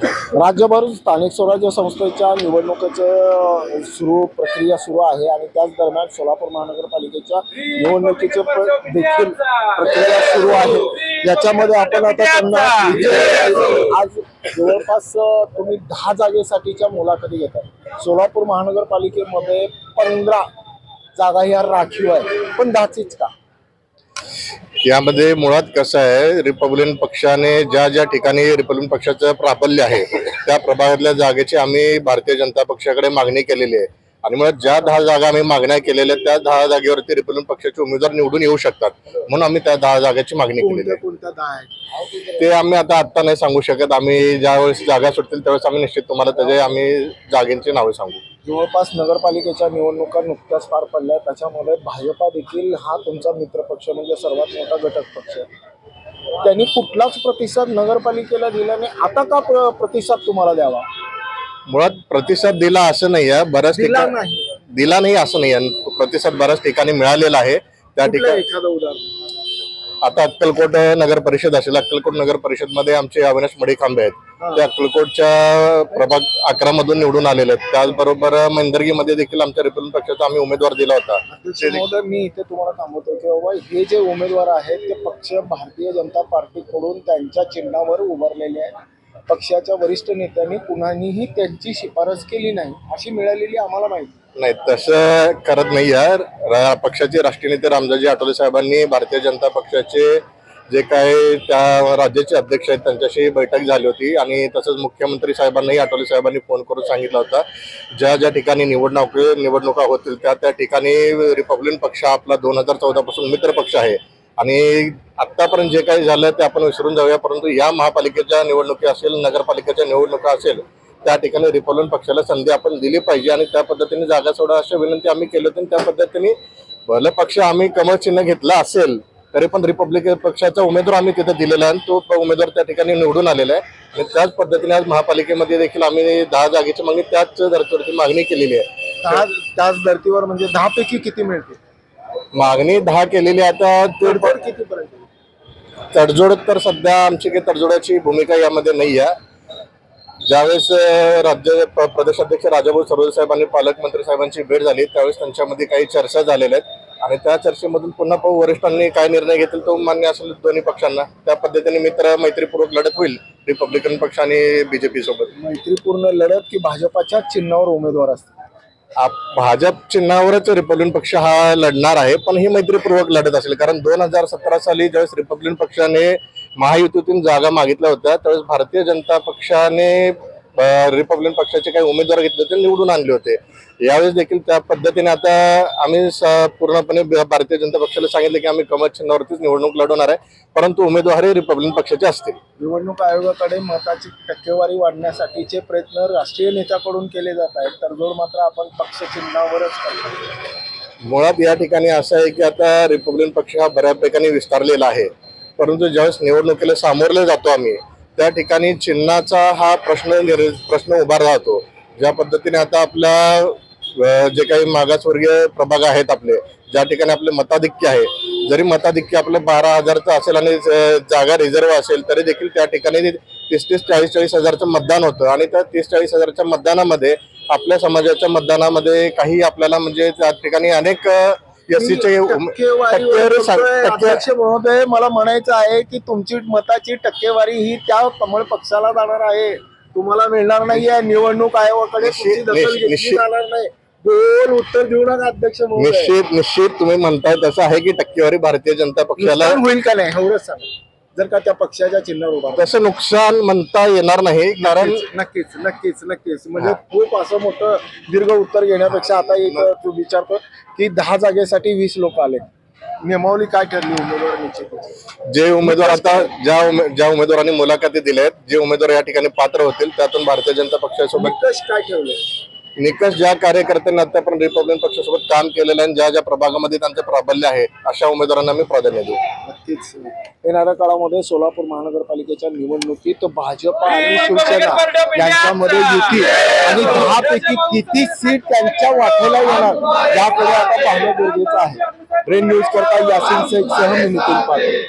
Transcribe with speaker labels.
Speaker 1: राज्यभर स्थानिक स्वराज्य संस्थेच्या निवडणुकीचं प्रक्रिया सुरू आहे आणि त्याच दरम्यान सोलापूर महानगरपालिकेच्या निवडणुकीचे देखील प्रक्रिया सुरू आहे। याच्यामध्ये आपण आता त्यांना आज जवळपास तुम्ही 10 जागेसाठीच्या मुलाखती घेताय। सोलापूर महानगरपालिकेमध्ये 15 जागा ह्या राखीव आहे, पण 10चीच का?
Speaker 2: यामध्ये मुळात कसं आहे, रिपब्लिकन पक्षाने ज्या ठिकाणी रिपब्लिकन पक्षाचं प्राबल्य आहे त्या प्रभागातल्या जागेची आम्ही भारतीय जनता पक्षाकडे मागणी केलेली आहे आणि मुळात ज्या 10 जागा आम्ही मागण्या केलेल्या त्या 10 जागेवरती रिपब्लिकन पक्षाचे उमेदवार निवडून येऊ शकतात, म्हणून आम्ही त्या 10 जागेची मागणी केलेली आहे।
Speaker 1: कोणत्या 10 आहेत
Speaker 2: ते आम्ही आता नाही सांगू शकत। आम्ही ज्यावेळेस जागा सुटतील त्यावेळेस आम्ही निश्चित तुम्हाला त्याचे आम्ही जागेंची नावे सांगू।
Speaker 1: जवळपास नगरपालिकेच्या निवडणुका नुकत्याच पार पडल्या, त्याच्यामध्ये भाजपा देखील हा तुमचा मित्रपक्ष म्हणजे सर्वात मोठा घटक पक्ष आहे। त्यांनी कुठलाच प्रतिसाद नगरपालिकेला दिला नाही, आता का प्रतिसाद तुम्हाला द्यावा?
Speaker 2: मुळात प्रतिसाद दिला असं नाही आहे, बऱ्याच ठिकाणी दिला नाही असं नाही आहे, प्रतिसाद बऱ्याच ठिकाणी मिळालेला आहे। त्या ठिकाणी
Speaker 1: एखादं उदाहरण
Speaker 2: आता अक्कलकोट नगर परिषद असेल, अक्कलकोट नगर परिषद मध्ये आमचे अविनाश मडीखांबे आहेत, ते अक्कलकोटच्या प्रभाग 11 मधून निवडून आलेले आहेत। त्याचबरोबर मंदर्गी मध्ये देखील आमच्या रिपब्लिकन पक्षाचा आम्ही उमेदवार दिला होता।
Speaker 1: मी इथे तुम्हाला सांगतो की बाबा हे जे उमेदवार आहेत ते पक्ष भारतीय जनता पार्टीकडून त्यांच्या चिन्हावर उभारलेले आहेत। पक्षाच्या वरिष्ठ नेत्यांनी कुणानीही त्यांची शिफारस केली नाही अशी मिळालेली आम्हाला माहिती
Speaker 2: नाही, तसं करत नाही यार। पक्षाचे राष्ट्रीय नेते रामदासजी आठवले साहेबांनी भारतीय जनता पक्षाचे जे काही त्या राज्याचे अध्यक्ष आहेत त्यांच्याशी बैठक झाली होती आणि तसंच मुख्यमंत्री साहेबांनाही आठवले साहेबांनी फोन करून सांगितलं होता ज्या ठिकाणी निवडणुका होतील त्या ठिकाणी रिपब्लिकन पक्ष आपला 2014 पासून मित्र पक्ष आहे आणि आतापर्यंत जे काही झालं ते आपण विसरून जाऊया। परंतु या महापालिकेच्या निवडणुकी असेल, नगरपालिकेच्या निवडणुका असेल, त्या ठिकाणी रिपब्लिकन पक्षाला संधी आपण दिली पाहिजे आणि त्या पद्धतीने जागा सोडा अशी विनंती आम्ही केली होती। त्या पद्धतीने भले पक्ष आम्ही कमळ चिन्ह घेतला असेल तरी पण रिपब्लिकन पक्षाचा उमेदवार आम्ही तिथे दिलेला आहे, तो उमेदवार त्या ठिकाणी निवडून आलेला आहे आणि त्याच पद्धतीने आज महापालिकेमध्ये देखील आम्ही 10 जागेची मागणी त्याच धर्तीवरती मागणी केलेली आहे।
Speaker 1: त्याच धर्तीवर म्हणजे 10 पैकी किती मिळते?
Speaker 2: मागणी 10 केलेली आहे। आता
Speaker 1: कितीपर्यंत
Speaker 2: तडजोड तर सध्या आमची काही तडजोडाची भूमिका यामध्ये नाही आहे। ज्यावेळेस राज्य प्रदेशाध्यक्ष राजाभाऊ सर्वे साहेबांनी पालकमंत्री साहेबांची भेट झाली त्यावेळेस त्यांच्यामध्ये काही चर्चा झालेल्या आहेत आणि त्या चर्चेमधून पुन्हा वरिष्ठांनी काय निर्णय घेतील तो मान्य असेल दोन्ही पक्षांना, त्या पद्धतीने मैत्रीपूर्वक लढत होईल रिपब्लिकन पक्ष आणि बीजेपी सोबत।
Speaker 1: मैत्रीपूर्ण लढत की भाजपाच्या चिन्हावर उमेदवार असतील?
Speaker 2: भाजप चिन्हावरच रिपब्लिकन पक्ष हा लढणार आहे, पण ही मैत्रीपूर्वक लढत असेल कारण 2017 साली ज्यावेळेस रिपब्लिकन पक्षाने महायुतीतून जागा मागितल्या होत्या त्यावेळेस भारतीय जनता पक्षाने रिपब्लिकन पक्षाचे काही उमेदवार घेतले होते, निवडून आणले होते। यावेळेस देखील त्या पद्धतीने आता आम्ही पूर्णपणे भारतीय जनता पक्षाला सांगितले की आम्ही कमळ चिन्हावरतीच निवडणूक लढवणार आहे, परंतु उमेदवार हे रिपब्लिकन पक्षाचे असतील।
Speaker 1: निवडणूक आयोगाकडे मताची टक्केवारी वाढण्यासाठीचे प्रयत्न राष्ट्रीय नेत्याकडून केले जात आहेत, तडजोड मात्र आपण पक्ष चिन्हावरच करतो।
Speaker 2: मुळात या ठिकाणी असं आहे की आता रिपब्लिकन पक्ष हा बऱ्यापैकी विस्तारलेला आहे, परंतु ज्यावेळेस निवडणुकीला सामोरले जातो आम्ही त्या ठिकाणी चिन्हाचा हा प्रश्न उभा राहतो। ज्या पद्धतीने आता आपल्या जे काही मागासवर्गीय प्रभाग आहेत आपले, ज्या ठिकाणी आपले मताधिक्य आहे, जरी मताधिक्य आपलं 12,000चं असेल आणि जागा रिझर्व असेल तरी देखील त्या ठिकाणी 30-40 हजारचं मतदान होतं आणि त्या 30-40 हजारच्या मतदानामध्ये आपल्या समाजाच्या मतदानामध्ये काही आपल्याला म्हणजे त्या ठिकाणी अनेक
Speaker 1: अध्यक्ष महोदय, मला म्हणायचं आहे की तुमची मताची टक्केवारी ही त्या कमळ पक्षाला जाणार आहे, तुम्हाला मिळणार नाहीये। निवडणूक आयोगाकडे जाणार नाही। बोल उत्तर देऊ नका अध्यक्ष महोदय।
Speaker 2: निश्चित तुम्ही म्हणताय तसं आहे की टक्केवारी भारतीय जनता पक्षाला
Speaker 1: होईल का नाही एवढंच सांगा, जर का त्या पक्षाच्या चिन्हावर उभा
Speaker 2: तसं नुकसान म्हणता येणार नाही कारण
Speaker 1: नक्कीच म्हणजे खूप असं मोठं दीर्घ उत्तर घेण्यापेक्षा आता एक विचारतो की 10 जागेसाठी 20 लोक आले, नियमावली काय ठरली उमेदवार निश्चित?
Speaker 2: जे उमेदवार आता ज्या उमेदवारांनी मुलाखती दिल्या आहेत, जे उमेदवार या ठिकाणी पात्र होतील त्यातून भारतीय जनता पक्षासोबत
Speaker 1: निकष काय ठेवले?
Speaker 2: निकष ज्या कार्यकर्त्यांनी आतापर्यंत रिपब्लिकन पक्षासोबत काम केलेलं आहे, ज्या प्रभागामध्ये त्यांचं प्राबल्य आहे अशा उमेदवारांना मी प्राधान्य देऊ।
Speaker 1: नक्कीच येणाऱ्या काळामध्ये सोलापूर महानगरपालिकेच्या निवडणुकीत भाजप आणि शिवसेना यांच्यामध्ये युती आणि 10 पैकी किती सीट त्यांच्या वाटेला येणार याकडे आता पाहणं गरजेचं आहे। रेन न्यूज करता यासिन शेख सह मी नितीन पाटील।